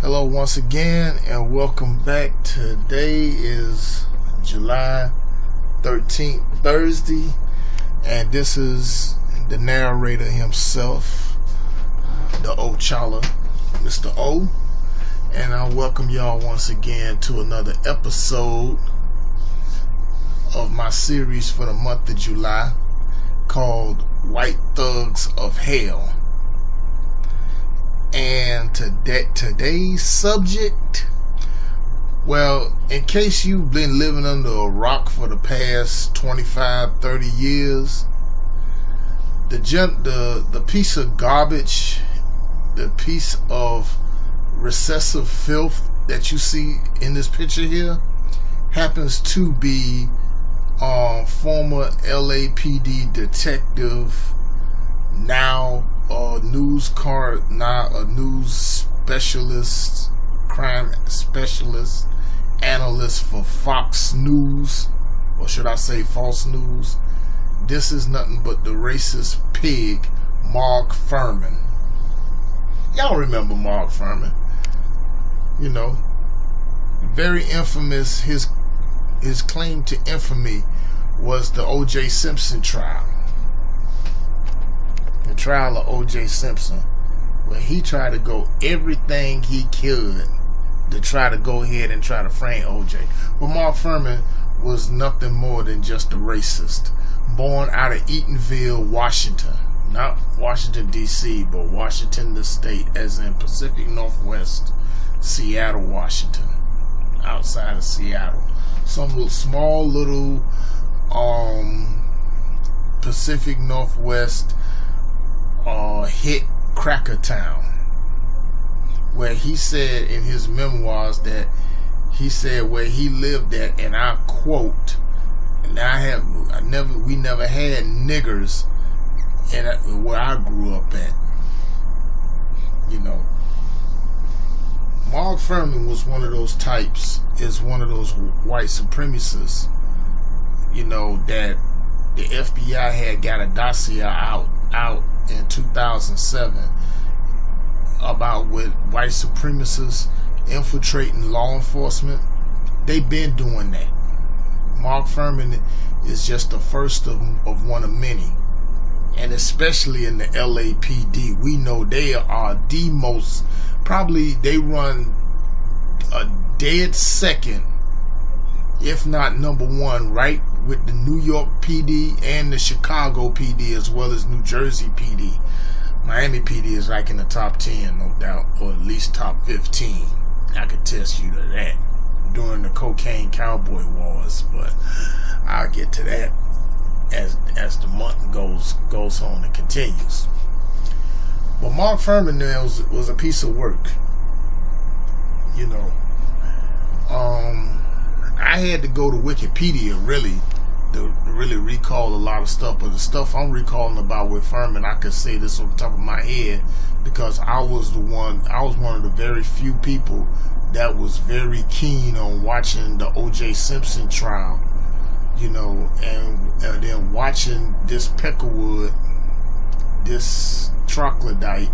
Hello once again and welcome back. Today is July 13th, Thursday, and this is the narrator himself, the O'Chala, Mr. O, and I welcome y'all once again to another episode of my series for the month of July called White Thugs of Hell. And today's subject, well, in case you've been living under a rock for the past 25-30 years, the piece of garbage, the piece of recessive filth that you see in this picture here happens to be former LAPD detective, now a news specialist, crime specialist, analyst for FAUX News, or should I say false news. This is nothing but the racist pig, Mark Fuhrman. Y'all remember Mark Fuhrman? You know, very infamous. His claim to infamy was the O.J. Simpson trial. The trial of O.J. Simpson, where he tried to go everything he could to try to go ahead and try to frame O.J. But Mark Fuhrman was nothing more than just a racist, born out of Eatonville, Washington. Not Washington, D.C., but Washington, the state, as in Pacific Northwest, Seattle, Washington, outside of Seattle. Some small little Pacific Northwest hit cracker town, where he said in his memoirs that he said where he lived at, and I quote, and we never had niggers where I grew up at. You know, Mark Fuhrman was one of those types, is one of those white supremacists, you know, that the FBI had got a dossier out in 2007 about with white supremacists infiltrating law enforcement. They've been doing that. Mark Fuhrman is just the first of one of many, and especially in the LAPD, we know they are the most, probably they run a dead second, if not number one, right with the New York PD and the Chicago PD, as well as New Jersey PD. Miami PD is like in the top 10, no doubt, or at least top 15. I could test you to that during the cocaine cowboy wars, but I'll get to that as the month goes on and continues. But Mark Fuhrman was a piece of work. You know, I had to go to Wikipedia really to really recall a lot of stuff, but the stuff I'm recalling about with Fuhrman, I could say this on the top of my head because I was one of the very few people that was very keen on watching the O.J. Simpson trial, you know, and then watching this Peckerwood, this troglodyte,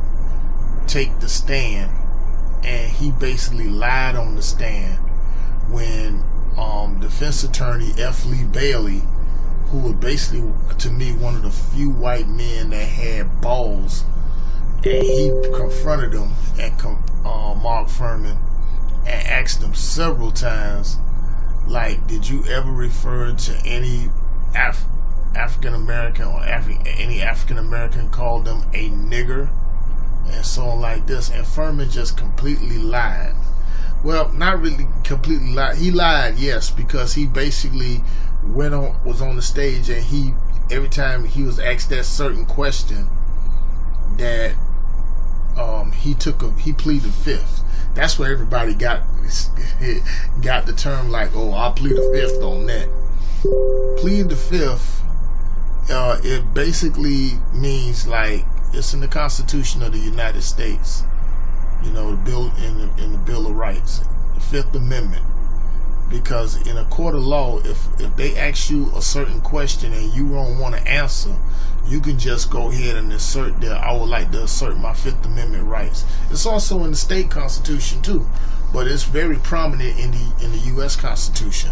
take the stand, and he basically lied on the stand when defense attorney F. Lee Bailey, who was basically, to me, one of the few white men that had balls, and he confronted him at Mark Fuhrman and asked him several times, like, did you ever refer to any African American or any African American, called them a nigger and so on like this? And Fuhrman just completely lied. Well, not really completely lied. He lied, yes, because he basically was on the stage, and every time he was asked that certain question, that he pleaded fifth. That's where everybody got the term, like, oh, I'll plead the fifth on that. Plead the fifth, it basically means, like, it's in the Constitution of the United States. You know, the bill in the Bill of Rights, the Fifth Amendment. Because in a court of law, if they ask you a certain question and you don't want to answer, you can just go ahead and assert that I would like to assert my Fifth Amendment rights. It's also in the state constitution too, but it's very prominent in the U.S. Constitution.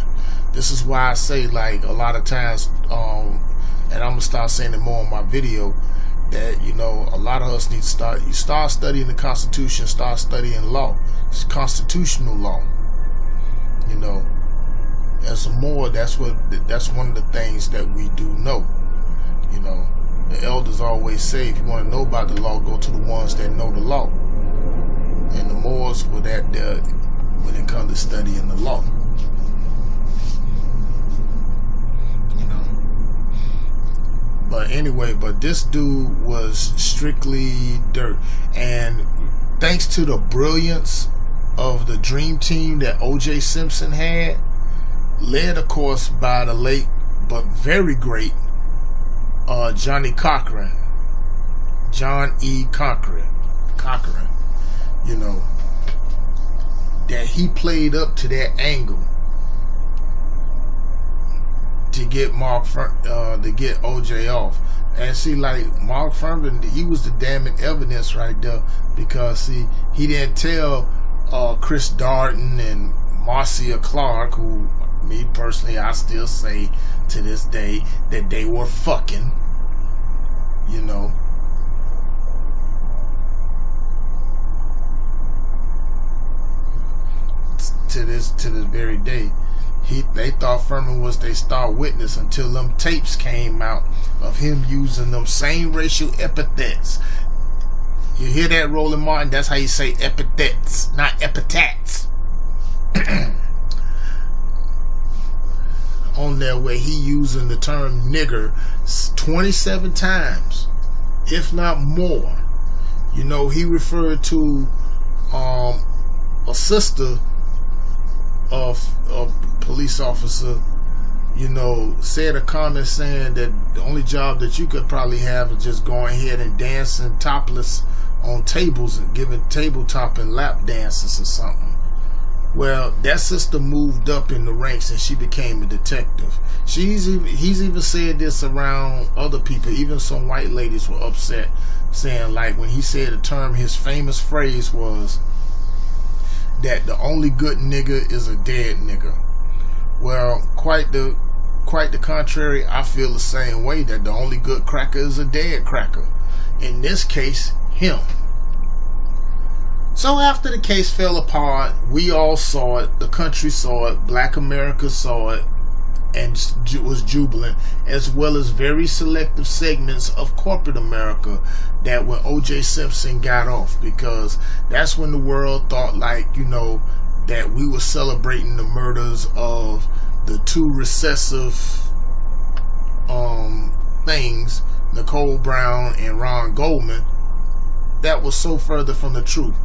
This is why I say, like, a lot of times, and I'm gonna start saying it more in my video, that, you know, a lot of us need to start studying the Constitution, start studying law. It's constitutional law. You know, as more, that's one of the things that we do know. You know, the elders always say, if you want to know about the law, go to the ones that know the law. And the Moors were that there when it comes to studying the law. You know. But anyway, but this dude was strictly dirt. And thanks to the brilliance of the dream team that O.J. Simpson had, led of course by the late but very great John E. Cochran, you know, that he played up to that angle to get to get O.J. off. And see, like, Mark Fuhrman, he was the damning evidence right there, because see, he didn't tell Chris Darden and Marcia Clark, who, me personally, I still say to this day that they were fucking, you know. To this very day, they thought Fuhrman was their star witness until them tapes came out of him using them same racial epithets. You hear that, Roland Martin? That's how you say epithets, not epithets. On there, where he using the term nigger 27 times, if not more. You know, he referred to a sister of a police officer, you know, said a comment saying that the only job that you could probably have is just going ahead and dancing topless on tables and giving tabletop and lap dances or something. Well, that sister moved up in the ranks and she became a detective. He's even said this around other people. Even some white ladies were upset, saying, like, when he said the term, his famous phrase was that the only good nigga is a dead nigga. Well, quite the contrary. I feel the same way, that the only good cracker is a dead cracker. In this case, him. So after the case fell apart, we all saw it, the country saw it, Black America saw it, and was jubilant, as well as very selective segments of corporate America, that when O.J. Simpson got off, because that's when the world thought, like, you know, that we were celebrating the murders of the two recessive things, Nicole Brown and Ron Goldman. That was so further from the truth.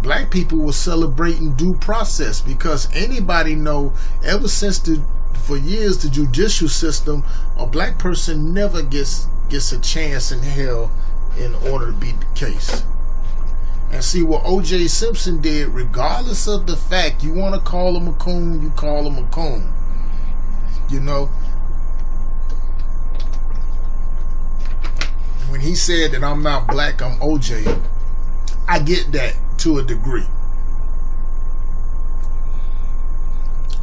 Black people were celebrating due process, because anybody know, ever since for years the judicial system, a black person never gets a chance in hell in order to beat the case. And see what O.J. Simpson did, regardless of the fact you want to call him a coon, you call him a coon. You know, when he said that I'm not black, I'm O.J., I get that to a degree.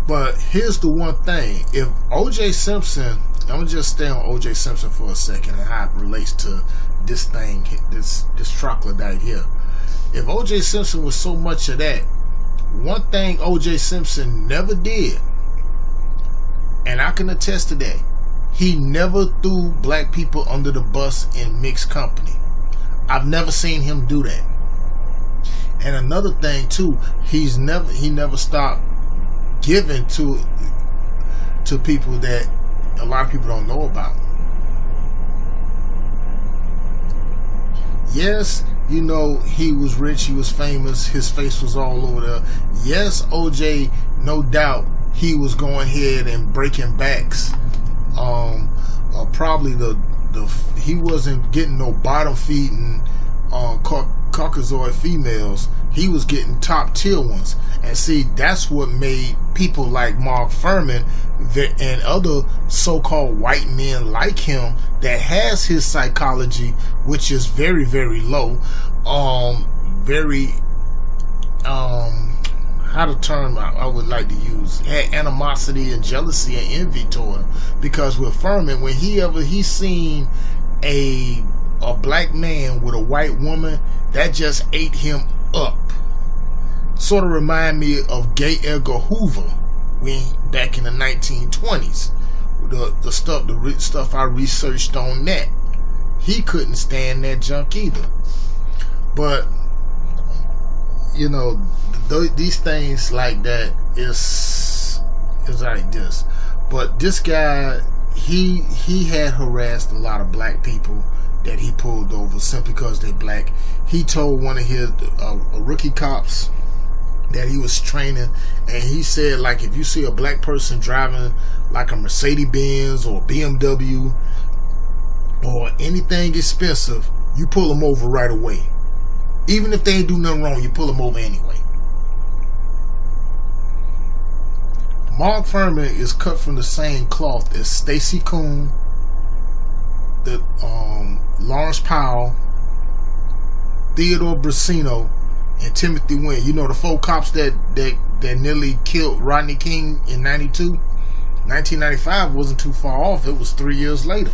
But here's the one thing. If O.J. Simpson, I'm going to just stay on O.J. Simpson for a second and how it relates to this thing, this troglodyte here. If O.J. Simpson was so much of that, one thing O.J. Simpson never did, and I can attest to that, he never threw black people under the bus in mixed company. I've never seen him do that. And another thing too, he never stopped giving to people that a lot of people don't know about. Yes, you know, he was rich, he was famous, his face was all over there. Yes, OJ, no doubt, he was going ahead and breaking backs. Probably he wasn't getting no bottom feeding Caucasoid females, he was getting top tier ones. And see, that's what made people like Mark Fuhrman and other so-called white men like him that has his psychology, which is very, very low, how the term I would like to use, had animosity and jealousy and envy toward him. Because with Fuhrman, when he seen a black man with a white woman, that just ate him up. Sort of remind me of Gay Edgar Hoover back in the 1920s. The stuff I researched on that. He couldn't stand that junk either. But you know, these things like that is like this. But this guy, he had harassed a lot of black people that he pulled over simply because they're black. He told one of his rookie cops that he was training, and he said, like, if you see a black person driving like a Mercedes-Benz or a BMW or anything expensive, you pull them over right away. Even if they ain't do nothing wrong, you pull them over anyway. Mark Fuhrman is cut from the same cloth as Stacey Kuhn, Lawrence Powell, Theodore Bracino, and Timothy Wynn. You know, the 4 cops that nearly killed Rodney King in 92? 1995 wasn't too far off. It was 3 years later.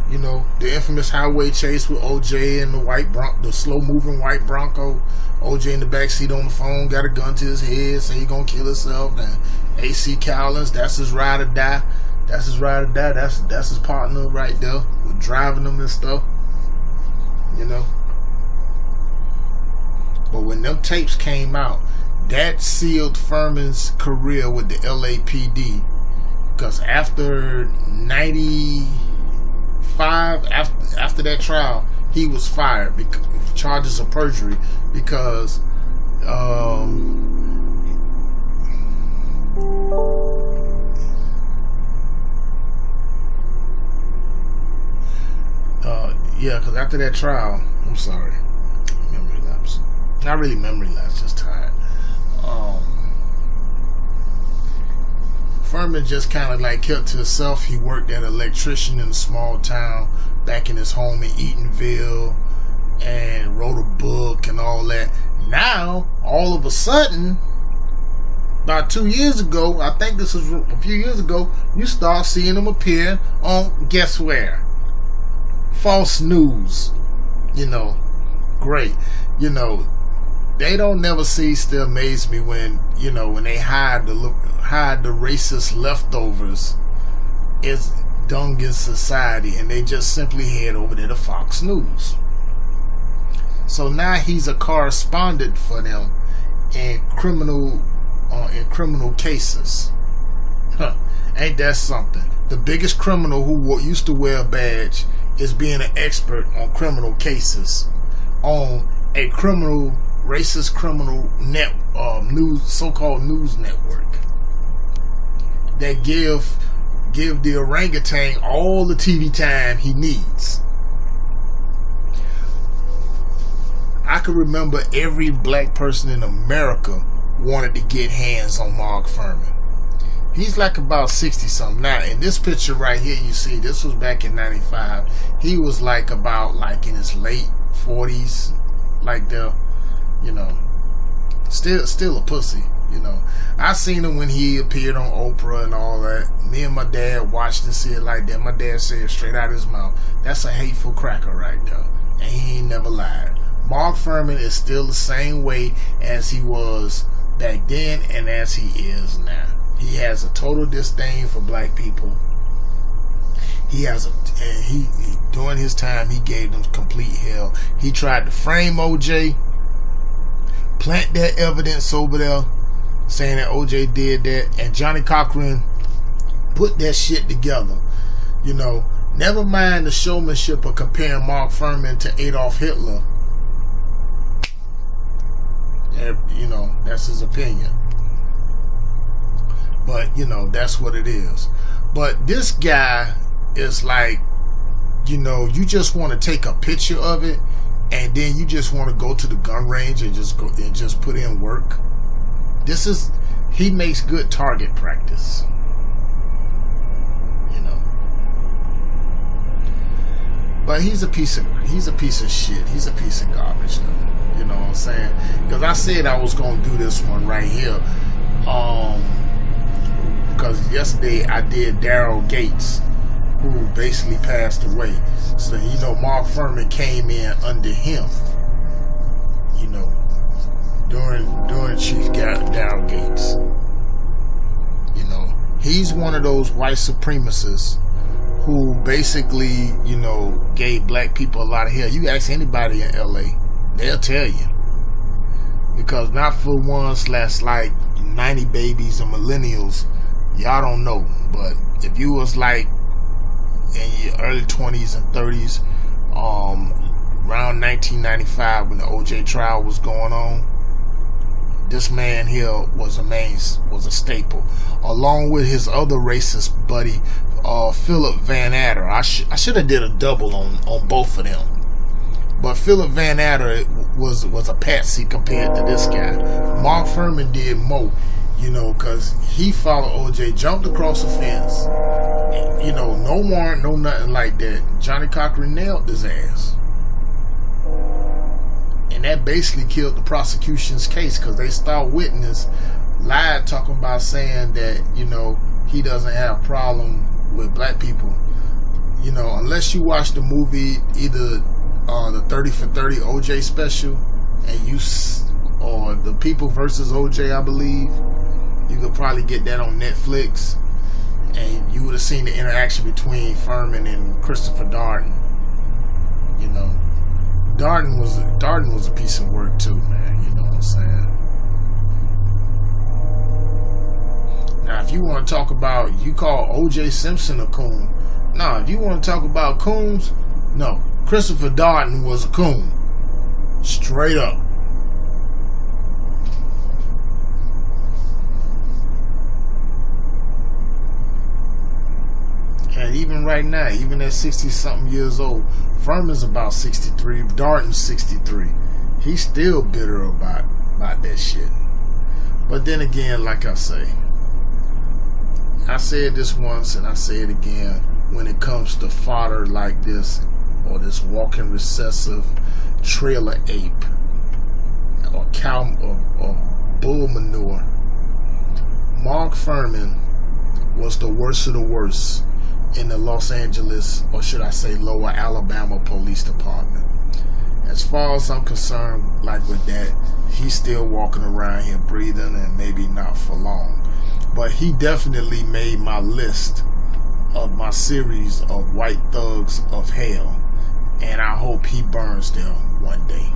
You know, the infamous highway chase with OJ and the slow-moving white Bronco. OJ in the backseat on the phone, got a gun to his head, say he gonna kill himself. And AC Cowlins, that's his ride or die. That's his ride or die. That's his partner right there, with driving them and stuff. You know. But when them tapes came out, that sealed Fuhrman's career with the LAPD. Because after 95, after that trial, he was fired because charges of perjury, because because after that trial, I'm sorry, memory lapse. Not really memory lapse, just tired. Fuhrman just kind of like kept to himself. He worked as an electrician in a small town back in his home in Eatonville, and wrote a book and all that. Now, all of a sudden, about 2 years ago, I think this was a few years ago, you start seeing him appear on, guess where? FAUX News. You know, great. You know, they don't never cease to amaze me when, you know, when they hide the racist leftovers is dung in society, and they just simply head over there to FAUX News. So now he's a correspondent for them in criminal cases. Ain't that something? The biggest criminal who used to wear a badge is being an expert on criminal cases on a racist criminal so-called news network that give the orangutan all the TV time he needs. I can remember every black person in America wanted to get hands on Mark Fuhrman. He's like about 60-something now. In this picture right here, you see, this was back in 95. He was like about like in his late 40s, like the, you know, still a pussy, you know. I seen him when he appeared on Oprah and all that. Me and my dad watched and see it like that. My dad said straight out of his mouth, that's a hateful cracker right there. And he ain't never lied. Mark Fuhrman is still the same way as he was back then and as he is now. He has a total disdain for black people. During his time, he gave them complete hell. He tried to frame OJ, plant that evidence over there, saying that OJ did that, and Johnny Cochran put that shit together. You know, never mind the showmanship of comparing Mark Fuhrman to Adolf Hitler. You know, that's his opinion. But, you know, that's what it is. But this guy is like, you know, you just want to take a picture of it and then you just want to go to the gun range and just put in work. He makes good target practice. You know. But he's a piece of shit. He's a piece of garbage though. You know what I'm saying? Because I said I was gonna do this one right here. Because yesterday I did Daryl Gates, who basically passed away. So, you know, Mark Fuhrman came in under him, you know, during Chief Daryl Gates. You know, he's one of those white supremacists who basically, you know, gave black people a lot of hell. You ask anybody in LA, they'll tell you. Because not for ones that's like 90 babies and millennials, y'all don't know. But if you was like in your early 20s and 30s, around 1995 when the OJ trial was going on, this man here was a staple, along with his other racist buddy, Philip Van Adder. I should have did a double on both of them, but Philip Van Adder was a patsy compared to this guy. Mark Fuhrman did more, you know, because he followed OJ, jumped across the fence, you know, no warrant, no nothing like that. Johnny Cochran nailed his ass. And that basically killed the prosecution's case, because they star witness lied, talking about saying that, you know, he doesn't have a problem with black people. You know, unless you watch the movie, either the 30 for 30 OJ special, or the People versus OJ, I believe. You could probably get that on Netflix, and you would have seen the interaction between Fuhrman and Christopher Darden. You know, Darden was a piece of work too, man. You know what I'm saying? Now, if you want to talk about, you call O.J. Simpson a coon. No, if you want to talk about coons, no. Christopher Darden was a coon. Straight up. And even right now, even at 60-something years old, Fuhrman's about 63, Darden's 63. He's still bitter about that shit. But then again, like I say, I said this once and I say it again, when it comes to fodder like this, or this walking recessive trailer ape, or cow or bull manure, Mark Fuhrman was the worst of the worst in the Los Angeles, or should I say Lower Alabama Police Department. As far as I'm concerned, like with that, he's still walking around here breathing, and maybe not for long. But he definitely made my list of my series of white thugs of hell, and I hope he burns them one day.